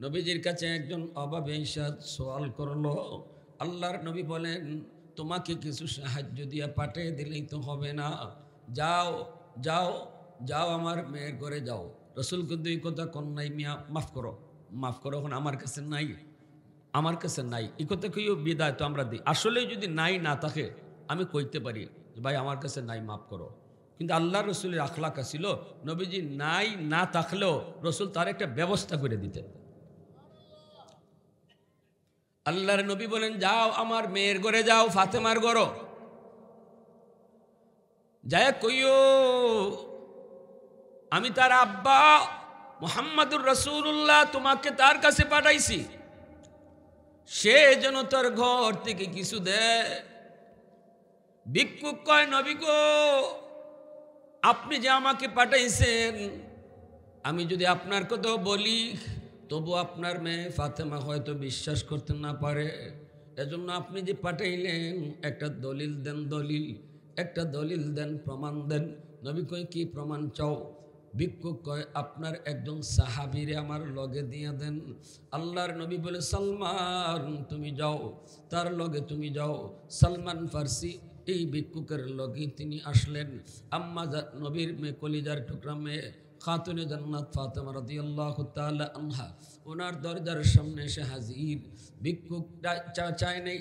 নবীজির কাছে একজন অভাবে ইসাদ সওয়াল করলো। আল্লাহর নবী বলেন, তোমাকে কিছু সাহায্য দিয়ে পাঠিয়ে দিলেই তো হবে না, যাও যাও যাও আমার মেয়ের ঘরে যাও। রসুল কিন্তু এই কথা কোন নাই, মিয়া মাফ করো মাফ করো, এখন আমার কাছে নাই, আমার কাছে নাই, এই কথা কেউ বিদায় তো আমরা দিই। আসলে যদি নাই না থাকে আমি কইতে পারি ভাই আমার কাছে নাই, মাফ করো। কিন্তু আল্লাহ রসুলের আখলাক ছিল, নবীজি নাই না থাকলেও রসুল তার একটা ব্যবস্থা করে দিতেন। আল্লাহর নবী বলেন, যাও আমার মেয়ের ঘরে যাও, ফাতেমার ঘর যায় কইও আমি তার আব্বা মুহাম্মাদুর রাসূলুল্লাহ তোমাকে তার কাছে পাঠাইছি, সে যেন তার ঘর থেকে কিছু দেয়। ভিক্ষুক কয়, নবী গো আপনি যে আমাকে পাঠাইছেন, আমি যদি আপনার কথা বলি তবু আপনার মেয়ে ফাতেমা হয়তো বিশ্বাস করতে না পারে, এজন্য আপনি যে পাঠাইলেন একটা দলিল দেন, দলিল একটা দলিল দেন, প্রমাণ দেন। নবী কয়, কি প্রমাণ চাও? ভিক্ষুক কয়, আপনার একজন সাহাবীরে আমার লগে দিয়ে দেন। আল্লাহর নবী বলে, সালমান তুমি যাও, তার লগে তুমি যাও। সালমান ফার্সি এই ভিক্ষুকের লগে তিনি আসলেন। আম্মা নবীর মেয়ে, কলিজার টুকরা মেয়ে খাতুনে জান্নাত ফাতেমা রাদিয়াল্লাহু তাআলা আনহা ওনার দরজার সামনে এসে হাজির। ভিক্ষুক চায় নেই,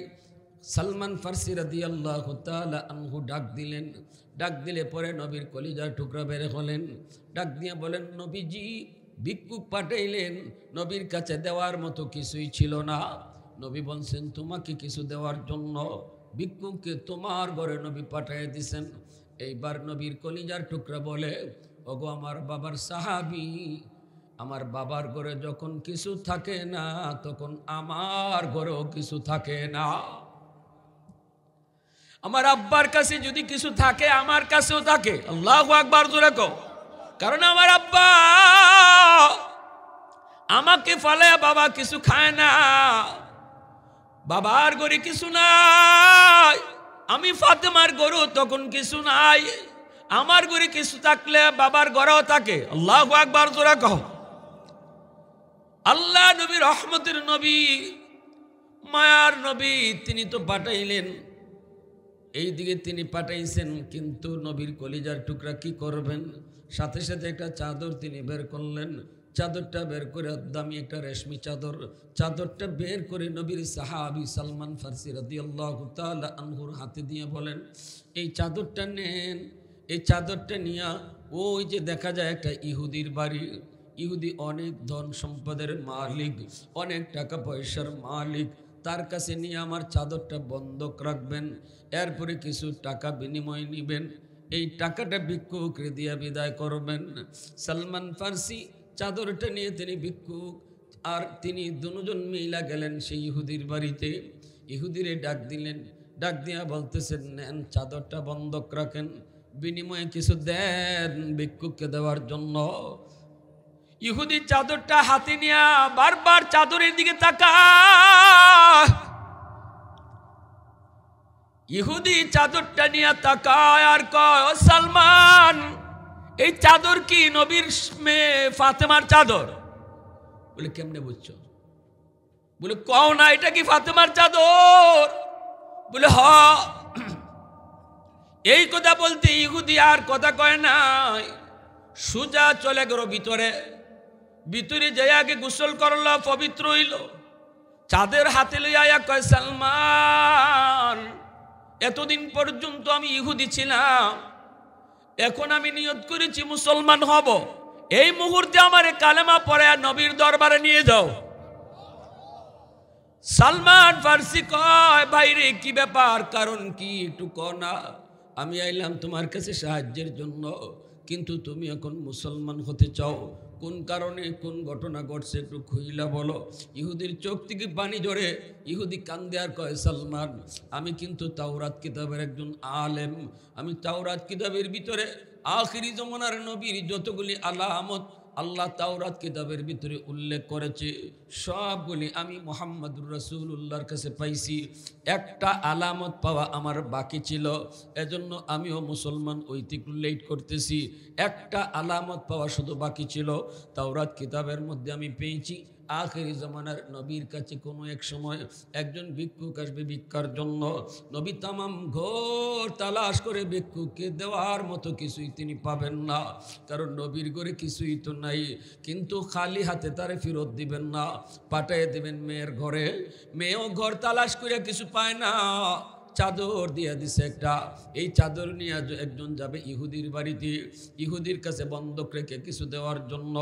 সালমান ফার্সি রাদিয়াল্লাহু তাআলা আনহু ডাক দিলেন। ডাক দিলে পরে নবীর কলিজার টুকরা বের হলেন, ডাক দিয়ে বলেন, নবীজি ভিক্ষুক পাঠাইলেন, নবীর কাছে দেওয়ার মতো কিছুই ছিল না। নবী বলছেন, তোমাকে কিছু দেওয়ার জন্য ভিক্ষুককে তোমার ঘরে নবী পাঠিয়ে দিছেন। এইবার নবীর কলিজার টুকরা বলে, ওগো আমার বাবার সাহাবী, আমার বাবার ঘরে যখন কিছু থাকে না তখন আমার ঘরেও কিছু থাকে না। আমার আব্বার কাছে যদি কিছু থাকে আমার কাছেও থাকে। আল্লাহু আকবার জোরে কও। কারণ আমার আব্বা আমাকে ফালায়া বাবা কিছু খায় না, বাবার ঘরে কিছু নাই। আমি ফাতেমার ঘরেও তখন কিছু নাই, আমার ঘরে কিছু থাকলে বাবার ঘরেও থাকে। আল্লাহু আকবার জোরে কও। আল্লাহ নবী, রহমতের নবী, মায়ার নবী, তিনি তো পাঠাইলেন, এইদিকে তিনি পাঠাইছেন, কিন্তু নবীর কলিজার টুকরা কি করবেন? সাথে সাথে একটা চাদর তিনি বের করলেন। চাদরটা বের করে, দামি একটা রেশমি চাদর, চাদরটা বের করে নবীর সাহাবী সালমান ফার্সি রাদিয়াল্লাহু তাআলা আনহুর হাতে দিয়ে বলেন, এই চাদরটা নেন। এই চাদরটা নিয়ে ওই যে দেখা যায় একটা ইহুদির বাড়ি, ইহুদি অনেক ধন সম্পদের মালিক, অনেক টাকা পয়সার মালিক, তার কাছে নিয়ে আমার চাদরটা বন্ধক রাখবেন, এরপরে কিছু টাকা বিনিময় নিবেন, এই টাকাটা ভিক্ষুককে দিয়ে বিদায় করবেন। সালমান ফার্সি চাদরটা নিয়ে তিনি ভিক্ষুক আর তিনি দুজন মিলা গেলেন সেই ইহুদির বাড়িতে। ইহুদিরে ডাক দিলেন, ডাক দিয়া বলতেছেন, নেন চাদরটা বন্ধক রাখেন, বিনিময়ে কিছু দেন ভিক্ষুককে দেওয়ার জন্য। ইহুদি চাদরটা হাতে নিয়ে বারবার চাদরের দিকে তাকায়। ইহুদি চাদরটা নিয়ে তাকায় আর কয়, ও সালমান, এই চাদর কি নবীর মেয়ে ফাতেমার চাদর? বলে, কেমনে বুঝছো? বলে, কও না এটা কি ফাতেমার চাদর? বলে, হ। এই কথা বলতে ইহুদি আর কথা কয় নাই, সুজা চলে গেল ভিতরে। ভিতরে যাই আগে গোসল করলো, পবিত্র হইল, চাঁদের হাতে লইয়া কয়, সালমান, এতদিন পর্যন্ত আমি ইহুদি ছিলাম, এখন আমি নিয়ত করেছি মুসলমান হব, এই মুহূর্তে আমারে কালেমা পড়ে নবীর দরবারে নিয়ে যাও। সালমান ফার্সি কয়, ভাইরে কি ব্যাপার, কারণ কি একটু ক না। আমি আইলাম তোমার কাছে সাহায্যের জন্য, কিন্তু তুমি এখন মুসলমান হতে চাও, কোন কারণে, কোন ঘটনা ঘটছে একটু খুইলা বলো। ইহুদির চোখ থেকে পানি ঝরে, ইহুদি কান্দে আর কয়, সালমান, আমি কিন্তু তাওরাত কিতাবের একজন আলেম, আমি তাওরাত কিতাবের ভিতরে আখিরি জমানার নবীর যতগুলি আলামত আল্লাহ তাওরাত কিতাবের ভিতরে উল্লেখ করেছে সবগুলি আমি মুহাম্মদুর রাসূলুল্লাহর কাছে পাইছি। একটা আলামত পাওয়া আমার বাকি ছিল, এজন্য আমিও মুসলমান হইতে একটু লেট করতেছি। একটা আলামত পাওয়া শুধু বাকি ছিল, তাওরাত কিতাবের মধ্যে আমি পেয়েছি আখেরি জমানার নবীর কাছে কোনো এক সময় একজন ভিক্ষুক আসবে ভিক্ষার জন্য। নবী তামাম ঘর তালাশ করে ভিক্ষুককে দেওয়ার মতো কিছুই তিনি পাবেন না, কারণ নবীর ঘরে কিছুই তো নাই। কিন্তু খালি হাতে তারে ফেরত দিবেন না, পাঠিয়ে দেবেন মেয়ের ঘরে। মেয়েও ঘর তালাশ করে কিছু পায় না, চাদর দিয়ে দিছে একটা। এই চাদর নিয়ে একজন যাবে ইহুদির বাড়িতে, ইহুদির কাছে বন্ধক রেখে কিছু দেওয়ার জন্য।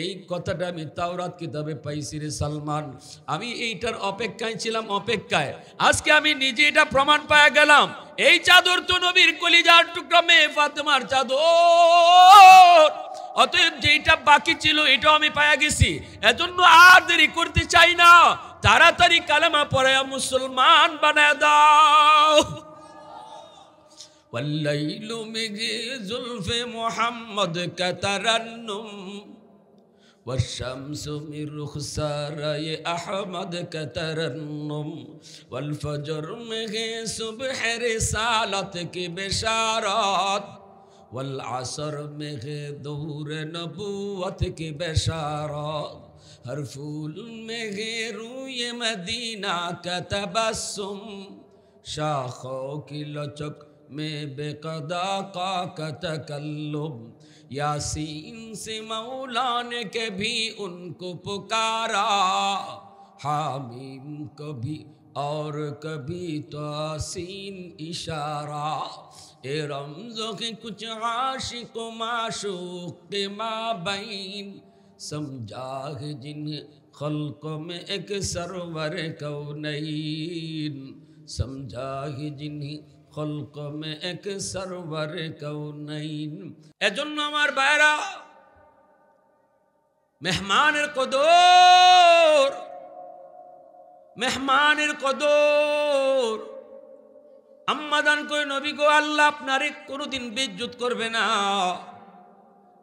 এই কথাটা আমি তাওরাত কিতাবে পাইছি রে সালমান। আমি এইটার অপেক্ষায় ছিলাম, অপেক্ষায়। আজকে আমি নিজে এটা প্রমাণ পাওয়া গেলাম। এই চাদর তো নবীর কলিজার টুকরা মেয়ে ফাতেমার চাদর। অতএব যেটা বাকি ছিল এটাও আমি পাওয়া গেছি। এজন্য আর দেরি করতে চাই না, তাড়াতাড়ি কালেমা পড়ায়া মুসলমান বানায় দাও। ওয়াল্লাইলু মিগি জুলফে মুহাম্মদ কা তারান্নুম ওয়াশ-শামসু মিন রুখসারায়ে আহমদ কা তারান্নুম ওয়াল ফজর মিগি সুবহে রিসালাত কি বিশারাত ওয়াল আসর মিগি দুহুর নবুওয়াত কি বিশারাত हर फूल में रूए मदीना का तबस्सुम शाखों की लचक में बेकदा का तकल्लुम यासीन से मौला ने कभी उनको पुकारा हामीम कभी और कभी तासीन इशारा ए रमज़ों के कुछ आशिक माशूक के माबैन समझा है जिन्हें खल्क में एक सरवर कौनैन समझा है जिन्हें खल्क में एक सरवर कौनैन। एजন্য আমার ভাইরা, মেহমানের কদর, মেহমানের কদর। আম্মাদান কই নবী গো, আল্লাহ আপনারে কোনোদিন বেইজ্জত করবে না,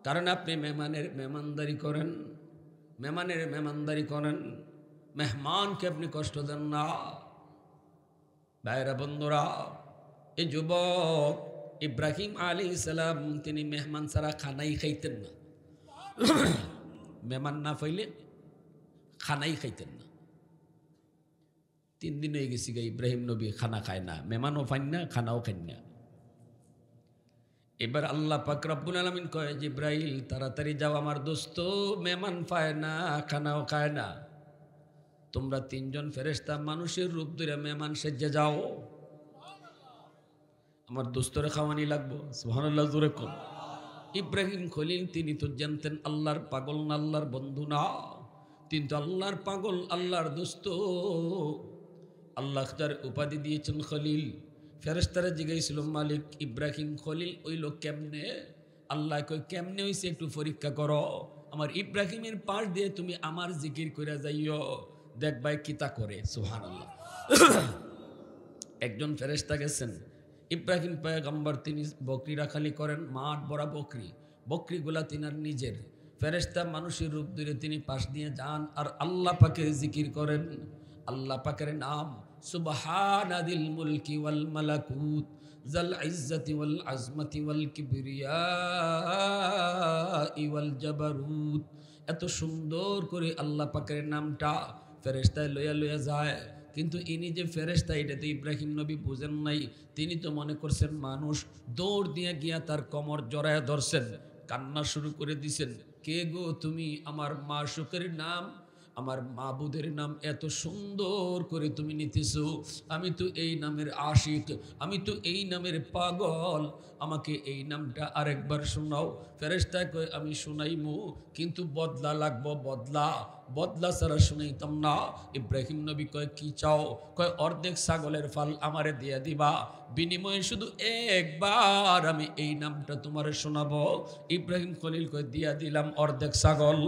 কারণ আপনি মেহমানের মেহমানদারি করেন, মেহমানের মেহমানদারি করেন, মেহমানকে আপনি কষ্ট দেন না। ভাইরা বন্ধুরা, এই যুবক ইব্রাহিম আলাইহিস সালাম তিনি মেহমান ছাড়া খানাই খাইতেন না। মেহমান না পাইলে খানাই খাইতেন না। 3 দিন হয়ে গেছি গা ইব্রাহিম নবী খানা খায় না, মেহমানও পান না, খানাও খান না। এবার আল্লাহ পাক রব্বুল আলামিন কয়, জিব্রাইল তাড়াতাড়ি যাও, আমার দোস্ত মেহমান পায় না, খানাও খায় না। তোমরা 3 জন ফেরেশতা মানুষের রূপ ধরে মেহমান সেজে যাও, আমার দোস্তরে খাওয়ানি লাগবো। সুবহানাল্লাহ, জোরে কোন। ইব্রাহিম খলিল তিনি তো জানতেন আল্লাহর পাগল না, আল্লাহর বন্ধু না, কিন্তু আল্লাহর পাগল, আল্লাহর দোস্ত। আল্লাহ তার উপাধি দিয়েছেন খলিল। ফেরেশতারা জিজ্ঞাসিল, মালিক ইব্রাহিম খলিল ওই লোক কেমনে? আল্লাহ কই, কেমনে হইছে একটু পরীক্ষা করো। আমার ইব্রাহিমের পাশ দিয়ে তুমি আমার জিকির করে যাইও, দেখবাই কিতা করে। সুবহানাল্লাহ। একজন ফেরেশতা গেছেন, ইব্রাহিম পয়গম্বর তিনি বকরি রাখালি করেন, মাঠ ভরা বকরি, বকরিগুলা তিনার নিজের। ফেরেশতা মানুষের রূপ ধরে তিনি পাশ দিয়ে যান আর আল্লাহ পাকের জিকির করেন। আল্লাহ পাকের নাম সুবহানাদিল মুলকি ওয়াল মালাকুত জাল ইজ্জতি ওয়াল আজমতি ওয়াল কিবরিয়াই ওয়াল জাবারুত। এত সুন্দর করে আল্লাহ পাকের নামটা ফেরেশতায় লইয়া লইয়া যায়, কিন্তু ইনি যে ফেরেশতা এটা তো ইব্রাহিম নবী বুঝেন নাই। তিনি তো মনে করছেন মানুষ, দৌড় দিয়ে গিয়া তার কোমর জড়ায় ধরছেন, কান্না শুরু করে দিছেন, কে গো তুমি? আমার মাশউকের নাম, আমার মাবুদের নাম এত সুন্দর করে তুমি নিতেছো, আমি তো এই নামের আশিক, আমি তো এই নামের পাগল, আমাকে এই নামটা আরেকবার শোনাও। ফেরেশতা কয়, আমি শুনাইমু, কিন্তু বদলা লাগবো, বদলা, বদলা ছাড়া শুনাইতাম না। ইব্রাহিম নবী কয়, কি চাও? কয়, অর্ধেক ছাগলের ফাল আমারে দিয়ে দিবা, বিনিময়ে শুধু একবার আমি এই নামটা তোমারে শোনাবো। ইব্রাহিম খলিল কয়, দিয়া দিলাম অর্ধেক ছাগল।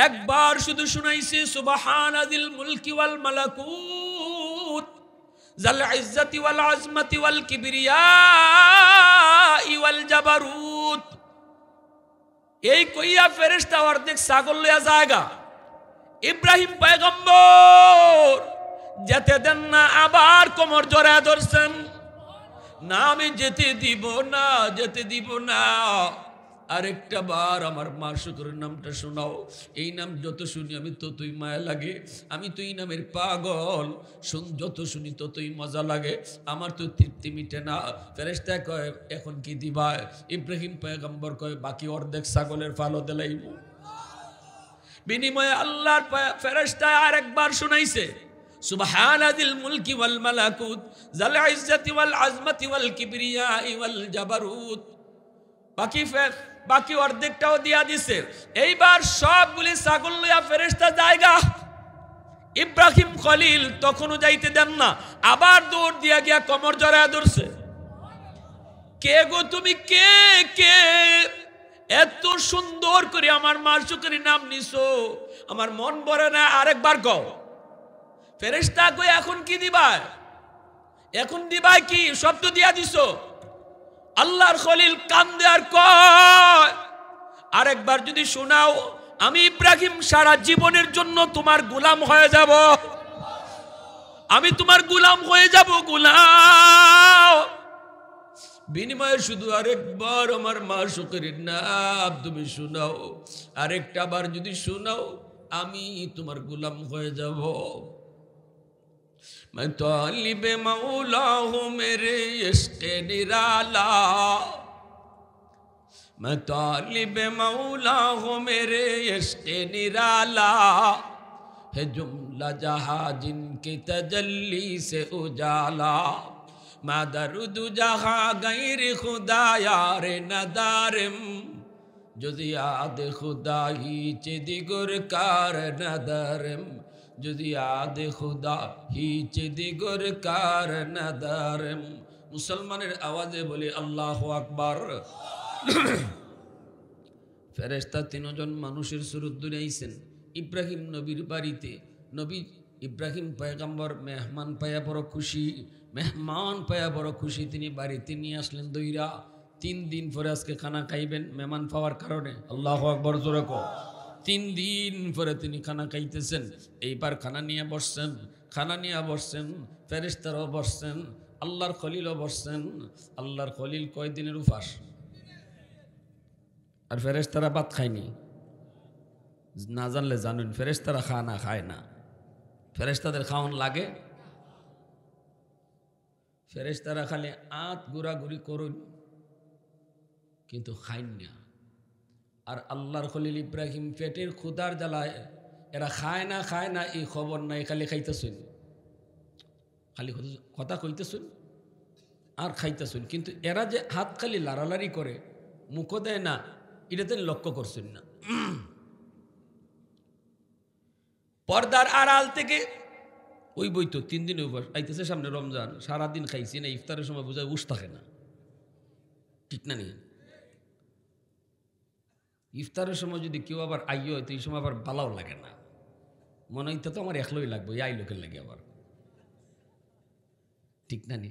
একবার শুধু শুনাইছে সুবহানাদিল মুলকি ওয়াল মালাকুত জাল ইজ্জতি ওয়াল আজমতি ওয়াল কিবরিয়াই ওয়াল জাবারুত। এই কইয়া ফেরেশতা অর্ধেক ছাগল লইয়া জায়গা। ইব্রাহিম পয়গম্বর যেতে দেন না, আবার কোমর জড়ায় ধরছেন, না আমি যেতে দিব না, যেতে দিব না। আরেকটা বার আমার মাশূকের নামটা শোনাও। এই নাম যত শুনি আমি ততই মায়া লাগে, আমি তো এই নামের পাগল, যত শুনি ততই মজা লাগে, আমার তো তৃপ্তি মিটে না। ফেরেশতা কয় এখন কি দিবা? ইব্রাহিম পয়গম্বর কয় বাকি অর্ধেক ছাগলের ফালও দিলাইব। বিনিময়ে আল্লাহর ফেরেশতা আরেকবার শুনাইছে সুবহানাল মুলকি ওয়াল মালাকুত যাল ইজ্জতি ওয়াল আজমতি ওয়াল কিবরিয়া ওয়াল জাবারুত। বাকি অর্ধেকটাও দিয়া দিছে। এইবার সবগুলি ছাগল লইয়া ফেরেশতা জায়গা। ইব্রাহিম খলিল তখনও যাইতে দেন না, আবার দৌড় দিয়া গিয়া কোমর জড়ায় ধরছে। কে গো তুমি? কে কে এত সুন্দর করে আমার মাশূকের নাম নিছো, আমার মন ভরে না, আরেকবার কও। ফেরেশতা কই এখন কি দিবা? এখন দিবা কি? সব তো দিয়া দিছো। আল্লাহর খলিল কান্দে আর কয় আরেকবার যদি শোনাও আমি ইব্রাহিম সারা জীবনের জন্য তোমার গোলাম হয়ে যাব, আমি তোমার গোলাম হয়ে যাব, গোলাম। বিনিময়ে শুধু আরেকবার আমার মাশূকের নাম তুমি শোনাও, আরেকটা বার যদি শোনাও আমি তোমার গোলাম হয়ে যাব। मैं तालिब मौला हूँ मेरे इश्क़ निराला, मैं तालिब मौला हूँ मेरे इश्क़ निराला, है जुमला जहाँ जिनकी तजल्ली से उजाला, मैं दरुद जहाँ गैर खुदा यार नदारम, जुज़ याद खुदा ही चिदिगुर कार नदारम, যদি আদে খুদা হিচে দিগর কার নাদারম। মুসলমানের আওয়াজে বলি আল্লাহু আকবার। ফেরেশতা তিনজন মানুষের সুরত দুনিয়াইছেন ইব্রাহিম নবীর বাড়িতে। নবী ইব্রাহিম পয়গম্বর মেহমান পায়া বড় খুশি, মেহমান পায়া বড় খুশি, তিনি বাড়িতে নিয়ে আসলেন দইরা। 3 দিন পরে আজকে খানা খাইবেন মেহমান পাওয়ার কারণে। আল্লাহু আকবার জোরে কও। 3 দিন পরে তিনি খানা খাইতেছেন। এইবার খানা নিয়ে বসছেন, ফেরেশতারাও বসছেন, আল্লাহর খলিলও বসছেন। আল্লাহর খলিল কয় দিনের উপাস, আর ফেরেশতারা ভাত খায়নি। না জানলে জানুন, ফেরেশতারা খানা খায় না, ফেরেশতাদের খাওয়ান লাগে। ফেরেশতারা খালি আত ঘোরাঘুরি করুন কিন্তু খাইন না। আর আল্লাহর খলিল ইব্রাহিম পেটের ক্ষুধার জ্বালায় এরা খায় না এই খবর নাই, খালি খাইতেছেন, খালি কথা কইতেছেন আর খাইতেছেন। কিন্তু এরা যে হাত খালি লাড়ালাড়ি করে মুখও দেয় না, এটাতে লক্ষ্য করছেন না। পর্দার আড়াল থেকে ওই বই তো 3 দিন উপর আইতেছে, সামনে রমজান, সারাদিন খাইছি না, ইফতারের সময় বোঝায় উস থাকে না, ঠিক না নিয়ে। ইফতারের সময় যদি কেউ আবার আইও হয় তো এই সময় আবার ভালোও লাগে না, মনে হইতে তো আমার একলোই লাগবে, এই লোকের লাগে আবার, ঠিক না নি।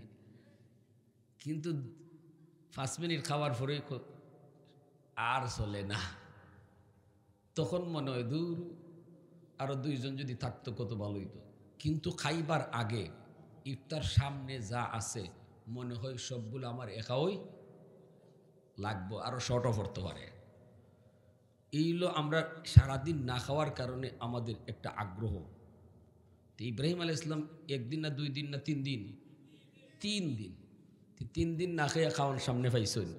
কিন্তু 5 মিনিট খাওয়ার পরে আর চলে না, তখন মনে হয় দূর আরো 2 জন যদি থাকতো কত ভালো হইতো। কিন্তু খাইবার আগে ইফতার সামনে যা আছে মনে হয় সবগুলো আমার একাই লাগবো, আরো শর্টও পড়তে পারে। এইগুলো আমরা সারাদিন না খাওয়ার কারণে আমাদের একটা আগ্রহ। তো ইব্রাহিম আলাইহিস সালাম 1 দিন না 2 দিন না 3 দিন, 3 দিন না খেয়ে খাওয়ার সামনে পাইছেন।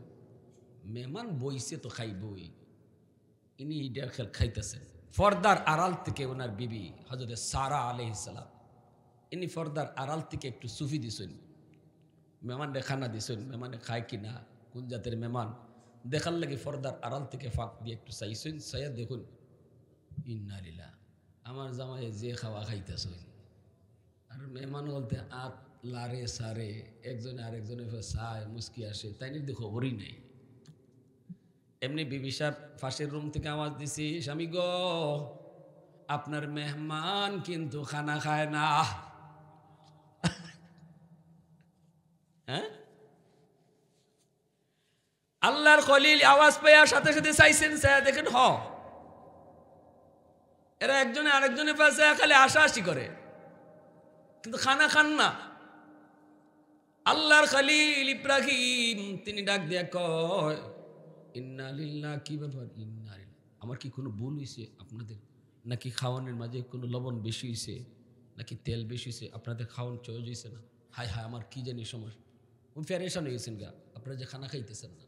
মেহমান বইছে তো খাইবই, ইনি ইডার খেল খাইতেছেন। ফর্দার আড়াল থেকে ওনার বিবি হযরত সারা আলাইহিস সালাম, ইনি ফর্দার আড়াল থেকে একটু সুফি দিছেন, মেহমানরে খানা দিছেন। মেহমানে খায় কিনা, কোন জাতের মেহমান দেখার লাগে ফর্দার আড়াল থেকে ফাঁক দিয়ে একটু চাইছেন। চাইয়া দেখুন ইন্না লিল্লাহ, আমার জামাই যে খাওয়া খাইতেছেন। আর মেহমান বলতে আত লারে সারে, একজনে আরেকজনের চায় মুস্কি আসে, তাই নিয়ে খবরই নেই। এমনি বিবি সাহেব ফাঁসের রুম থেকে আওয়াজ দিছি, স্বামী গো আপনার মেহমান কিন্তু খানা খায় না। হ্যাঁ, আল্লাহর খলিল আওয়াজ পাওয়ার সাথে সাথে চাইছেন, দেখেন এরা একজনে আরেকজনের পাশে খালি আশাআশি করে কিন্তু খানা খান না। আল্লাহর খলিল ইব্রাহিম তিনি ডাক দিয়া কয় ইন্না লিল্লাহ, কি ব্যাপার ইন্না লিল্লাহ? আমার কি কোনো ভুল হয়েছে আপনাদের? নাকি খাওয়ানোর মাঝে কোনো লবণ বেশি হয়েছে, নাকি তেল বেশি হয়েছে? আপনাদের খাওয়ান চয়েস হয়েছে না? হায় হায়, আমার কি জানি সমস্যা, ফেরেশান হয়ে গেছেন গা, আপনারা যে খানা খাইতেছেন না।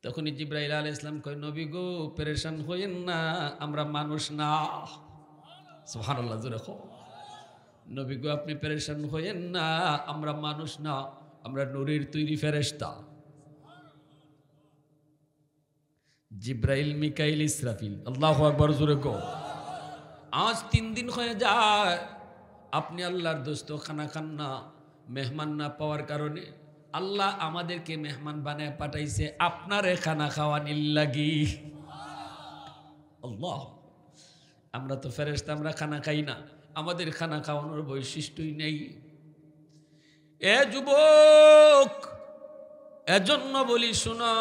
তখনই জিবরাইল আলাইহিস সালাম কয়, নবী গো পেরেশান হইেন না, আমরা মানুষ না। সুবহানাল্লাহ, জোরে কও। নবী গো আপনি পেরেশান হইেন না, আমরা মানুষ না, আমরা নূরের তৈরি ফেরেশতা। জিবরাইল, মিকাইল, ইসরাফিল, আল্লাহু আকবার, জোরে কও। আজ 3 দিন হয়ে যায় আপনি আল্লাহর দোস্ত খানা খান না, মেহমান না পাওয়ার কারণে আল্লাহ আমাদেরকে মেহমান বানায় পাঠাইছে আপনারে খানা খাওয়ানির লাগি। আল্লাহ, আমরা তো ফেরেশতা, আমরা খানা খাই না, আমাদের খানা খাওয়ানোর বৈশিষ্ট্যই নেই। এ যুবক, এজন্য বলি শোনো,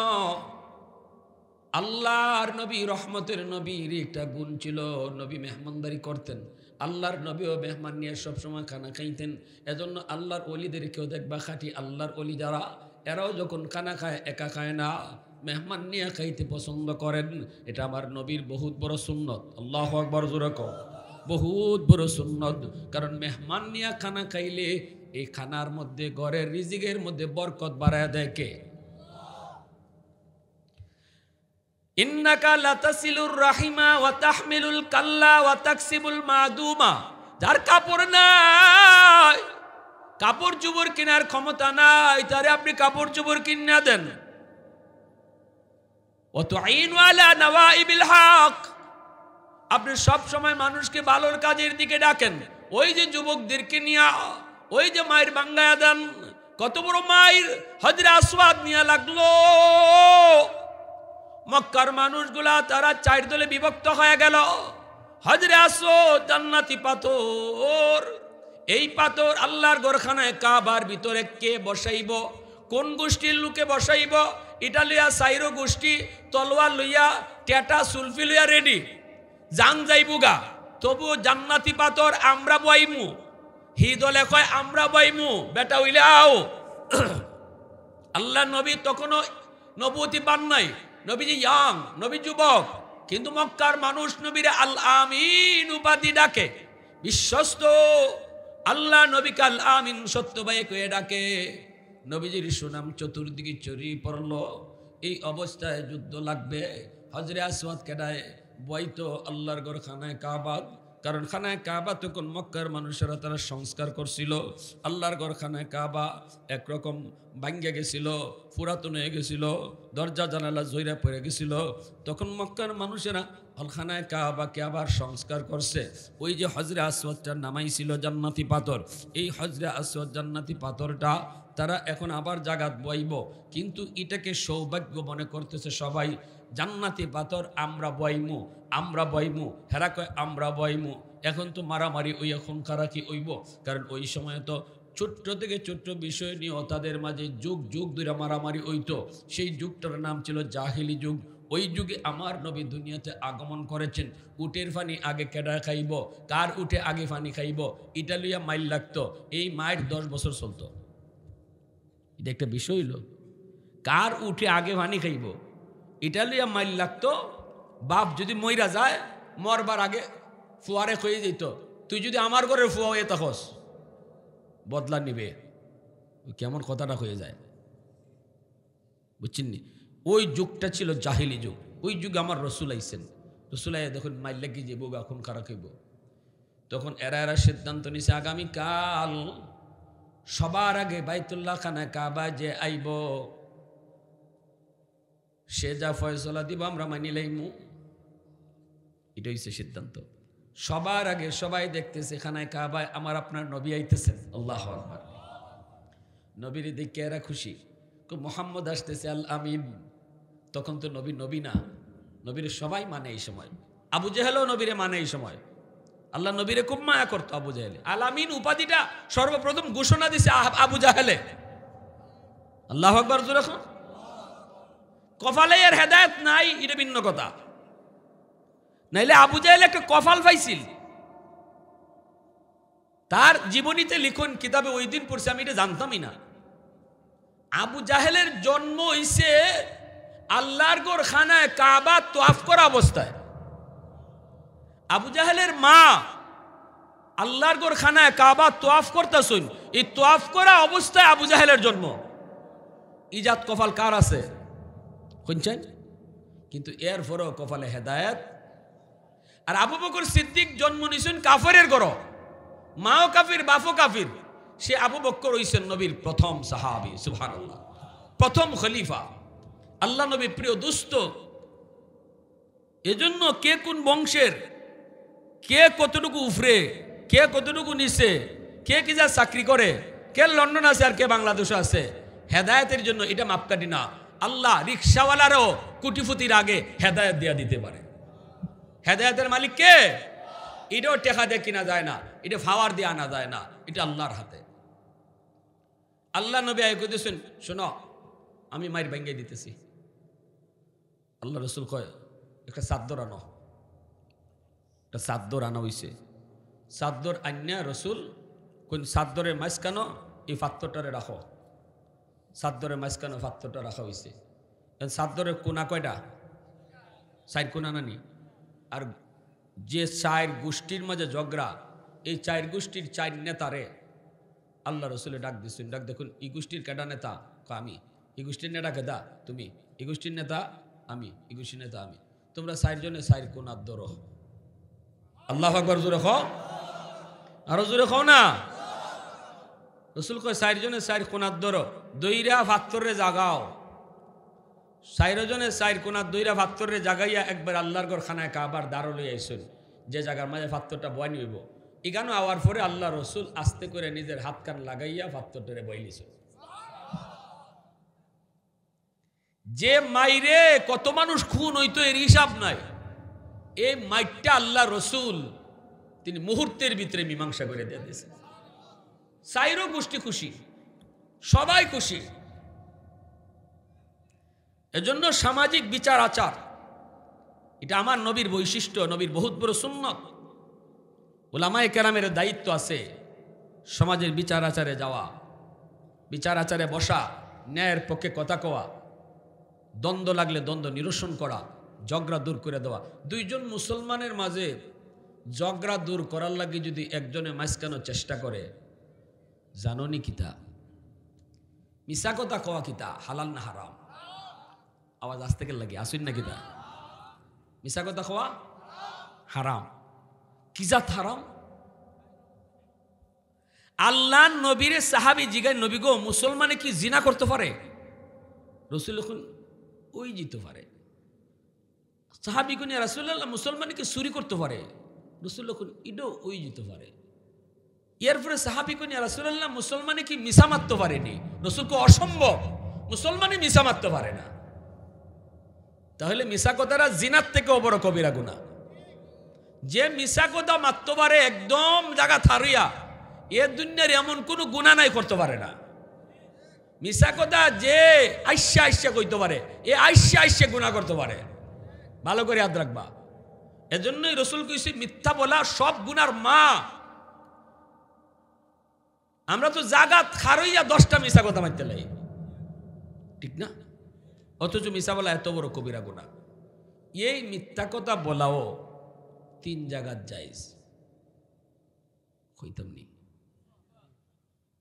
আল্লাহর নবী, রহমতের নবীর একটা গুণ ছিল, নবী মেহমানদারি করতেন। আল্লাহর নবীও মেহমান নিয়ে সবসময় খানা খাইতেন। এজন্য আল্লাহর ওলিদেরকেও দেখবা, খাঁটি আল্লাহর ওলি যারা, এরাও যখন খানা খায় একা খায় না, মেহমান নিয়ে খাইতে পছন্দ করেন। এটা আমার নবীর বহুত বড় সুন্নত। আল্লাহু আকবার, জোরে কও। বহুত বড় সুন্নত। কারণ মেহমান নিয়ে খানা খাইলে এই খানার মধ্যে, ঘরের রিজিকের মধ্যে বরকত বাড়ায় দেয় কে? ইন্নাকা লাতাসিলুর রাহিমা ওয়া তাহমিলুল কাল্লা ওয়া তাকসিবুল মাদুমা। যার কাপড় নাই, কাপড় চোপড় কেনার ক্ষমতা নাই, তারে আপনি কাপড় চোপড় কিনা দেন। ওয়া তুঈনু আলা নওয়াইবিল হক, আপনি সব সময় মানুষকে ভালোর কাজের দিকে ডাকেন। ওই যে যুবকদেরকে নিয়ে, ওই যে মায়ের বাঙ্গায়া দেন, কত বড় মায়ের হজরে আসওয়াদ নিয়ে লাগলো। মক্কার মানুষগুলা তারা 4 দলে বিভক্ত হয়ে গেল। হজরে আসওয়াদ জান্নাতি পাথর, এই পাথর আল্লাহর ঘরখানায় কাবার ভিতরে কে বসাইব? কোন গোষ্ঠীর লোকে বসাইব? ইটালিয়া সাইরো গোষ্ঠী তলোয়ার লইয়া, টেটা সুলফি লইয়া রেডি, জান যাইবুগা, তবুও জান্নাতি পাথর আমরা বইমু। হি দলে কয় আমরা বইমু, বেটা হইলে আও। আল্লাহ নবী তখনও নবুয়তি পান নাই, নবীজি ইয়াং, নবী যুবক, কিন্তু মক্কার মানুষ নবীরে আল আমিন উপাধি ডাকে। বিশ্বস্ত আল্লাহ নবীকে আল আমিন, সত্য ভাই কয়ে ডাকে। নবীজির সুনাম চতুর্দিকে ছড়িয়ে পড়ল। এই অবস্থায় যুদ্ধ লাগবে। হজরে আসওয়াদ কেডায় বইতো আল্লাহর ঘর খানায় কাবা, কারণ খানায় কাবা তখন মক্কার মানুষেরা তারা সংস্কার করছিল। আল্লাহর ঘর খানায় কাবা একরকম ভাঙ্গে গেছিল, পুরাতন হয়ে গেছিল, দরজা জানালা জইরা পড়ে গেছিল। তখন মক্কার মানুষেরা অলখানায় কাবাকে আবার সংস্কার করছে। ওই যে হজরে আসওয়াদটার নামাই ছিল জান্নাতি পাথর, এই হজরে আসওয়াদ জান্নাতি পাথরটা তারা এখন আবার জাগাত বইব, কিন্তু এটাকে সৌভাগ্য মনে করতেছে সবাই। জান্নাতি পাথর আমরা বইমু, আমরা বইমু, হেরা কয় আমরা বইমু। এখন তো মারামারি ওই এখন কারা কি ওইব, কারণ ওই সময় তো ছোট্ট থেকে ছোট্ট বিষয় নিয়েও তাদের মাঝে যুগ যুগ ধরে মারামারি হইতো। সেই যুগটার নাম ছিল জাহিলি যুগ। ওই যুগে আমার নবী দুনিয়াতে আগমন করেছেন। উটের পানি আগে কেডা খাইব, কার উঠে আগে পানি খাইব, ইটালিয়া মাইল লাগতো। এই মাইল 10 বছর চলতো। এটা একটা বিষয় হইল, কার উঠে আগে পানি খাইব, ইটালিয়া মাইল লাগতো। বাপ যদি মইরা যায়, মরবার আগে ফুয়ারে খয়ে যেত, তুই যদি আমার ঘরের ফুয়া হয়ে তখস বদলা নিবে। কেমন কথাটা হয়ে যায়, বুঝছেন নি? ওই যুগটা ছিল জাহিলি যুগ। ওই যুগে আমার রসুল আইসেন, রসুল আইয়া দেখুন মাইল লাগিয়ে যাবো, এখন কারা খাইব। তখন এরা সিদ্ধান্ত নিছে আগামীকাল সবার আগে বাইতুল্লাহ খানায় কাবা যে আইব, সে যা ফয়সলা দিব আমরা মানি লাইমু। এটা হচ্ছে সিদ্ধান্ত। সবার আগে সবাই দেখতেছে খানায় কাবায় আমার আপনার নবী আইতেছেন। আল্লাহু আকবার। নবীর দেখে এরা খুশি, মোহাম্মদ আসতেছে আল আমিন। তখন তো নবী নবী না, নবীর সবাই মানে এই সময়। আবু জাহেলও নবীরে মানে এই সময়। আল্লাহ নবীরে খুব মায়া করতো আবু জাহেলে। আল আমিন উপাধিটা সর্বপ্রথম ঘোষণা দিছে আবু জাহেলে। আল্লাহু আকবার জোরে বলুন। কপালে এর হেদায়েত নাই, এটা ভিন্ন কথা। নাইলে আবু জাহেল একটা কপাল পাইছিল। তার জীবনীতে লিখন কিতাবে ওই দিন পড়ছে, আমি এটা জানতামই না। আবু জাহেলের জন্ম হইছে আল্লাহর ঘর খানায় কাবা তোয়াফ করা অবস্থায় আবু জাহেলের মা আল্লাহর ঘর খানায় কাবা তোয়াফ করতেছেন, এই তোয়াফ করা অবস্থায় আবু জাহেলের জন্ম। ইজাত কপাল কার আছে শুনছেন? কিন্তু এর পরেও কপালে হেদায়েত। আর আবু বকর সিদ্দিক জন্ম নিছেন কাফেরের ঘর, মাও কাফির বাপও কাফির, সে আবু বকর হইছেন নবীর প্রথম সাহাবী, সুবহানাল্লাহ, প্রথম খলিফা, আল্লাহ নবীর প্রিয় দুস্থ। এজন্য কে কোন বংশের, কে কতটুকু উফরে, কে কতটুকু নিচে, কে কি যা চাকরি করে, কে লন্ডন আছে আর কে বাংলাদেশে আছে, হেদায়েতের জন্য এটা মাপকাঠি না। আল্লাহ রিক্সাওয়ালারও কুটিফুতির আগে হেদায়েত দিয়া দিতে পারে। হেদায়েতের মালিক কে? এটাও টেকা দিয়ে কিনা যায় না, এটা ফাওয়ার দিয়ে আনা যায় না, এটা আল্লাহর হাতে। আল্লাহ নবী আয় কইতেছেন, শোনো আমি মায়ের ভেঙ্গে দিতেছি। আল্লাহ রসুল কয় একটা চাদর আনো, একটা চাদর আনা হইছে। চাদর আন্যা রসুল কোন চাদরের মাঝখানো এই পাত্রটারে রাখো, চাদরের মাঝখানো পাত্রটা রাখা হয়েছে। চাদরের কোনা কয়টা? 4 কোনা নানি। আর যে 4 গোষ্ঠীর মাঝে ঝগড়া, এই 4 গোষ্ঠীর 4 নেতারে আল্লাহ রসুলে ডাক দিচ্ছেন, ডাক দেখুন এই গোষ্ঠীর কেডা নেতা? আমি। এই গোষ্ঠীর নেতা কেদা? তুমি। এই গোষ্ঠীর নেতা আমি, এই গোষ্ঠীর নেতা আমি। তোমরা 4 জনে 4 কোনার ধরো। আল্লাহু আকবার, জোরে খাও, আরো জোরে খাও না। রসুল কয় 4 জনে 4 কোনার ধরো, দইরা পাত্তরে জাগাও। 4 জনে 4 কোনার দইরা পাত্তরে জাগাইয়া একবার আল্লাহর ঘর খানায় কাবার দ্বারো লই আইছেন, যে জায়গার মাঝে পাত্তরটা বয় নিব। এখানে আওয়ার পরে আল্লাহ রসুল আস্তে করে নিজের হাত কান লাগাইয়া পাত্তরটারে বইলিছেন। যে মাইরে কত মানুষ খুন হইতো এর হিসাব নাই, এই মাইরটা আল্লাহ রসুল তিনি মুহূর্তের ভিতরে মীমাংসা করে দিয়ে দিয়েছেন। 4 গোষ্ঠী খুশি, সবাই খুশি। এজন্য সামাজিক বিচার আচার এটা আমার নবীর বৈশিষ্ট্য, নবীর বহুত বড় সুন্নত। উলামায়ে কেরামের দায়িত্ব আছে সমাজের বিচার আচারে যাওয়া, বিচার আচারে বসা, ন্যায়ের পক্ষে কথা কওয়া, দ্বন্দ্ব লাগলে দ্বন্দ্ব নিরসন করা, ঝগড়া দূর করে দেওয়া। 2 জন মুসলমানের মাঝে ঝগড়া দূর করার লাগে যদি একজনে মাঝখানোর চেষ্টা করে, জানোনি কিতা মিশা কথা কওয়া কিতা হালাল না হারাম? আওয়াজ আসতে গেল লাগে আসুন না কিতা? মিশা কথা কওয়া হারাম। কি জাত হারাম? আল্লাহ নবীর সাহাবী জিগায়, নবী গো মুসলমানে কি জিনা করতে পারে? রসুল এখন ওই যেতে পারে। সাহাবী কোন রাসূলুল্লাহ মুসলমানে কি চুরি করতে পারে? রসুল এখন ইডো ওই যেতে পারে। এরপরে সাহাবী কোন রাসূলুল্লাহ মুসলমানে কি মিশা মারতে পারেনি? রসুল কো অসম্ভব, মুসলমানে মিশা মারতে পারে না। তাহলে মিশা কথাটা জিনার থেকেও বড় কবিরা গুনাহ। যে মিশা কথা মারতে পারে একদম জায়গা থারিয়া, এ দুনিয়ার এমন কোনো গুনাহ নাই করতে পারে না। মিশা কথা যে আইসা আইসা কইতে পারে, এ আইসা আইসা গুনাহ করতে পারে। ভালো করে ইয়াদ রাখবা। এজন্যই রসুল কইছে মিথ্যা বলা সব গুনার মা। আমরা তো জাগাত খারইয়া 10টা মিশা কথা মারতে লাই, ঠিক না? অথচ মিশা বলা এত বড় কবিরা গুনাহ। এই মিথ্যা কথা বলাও 3 জায়গাত জায়েজ। কইতাম নি,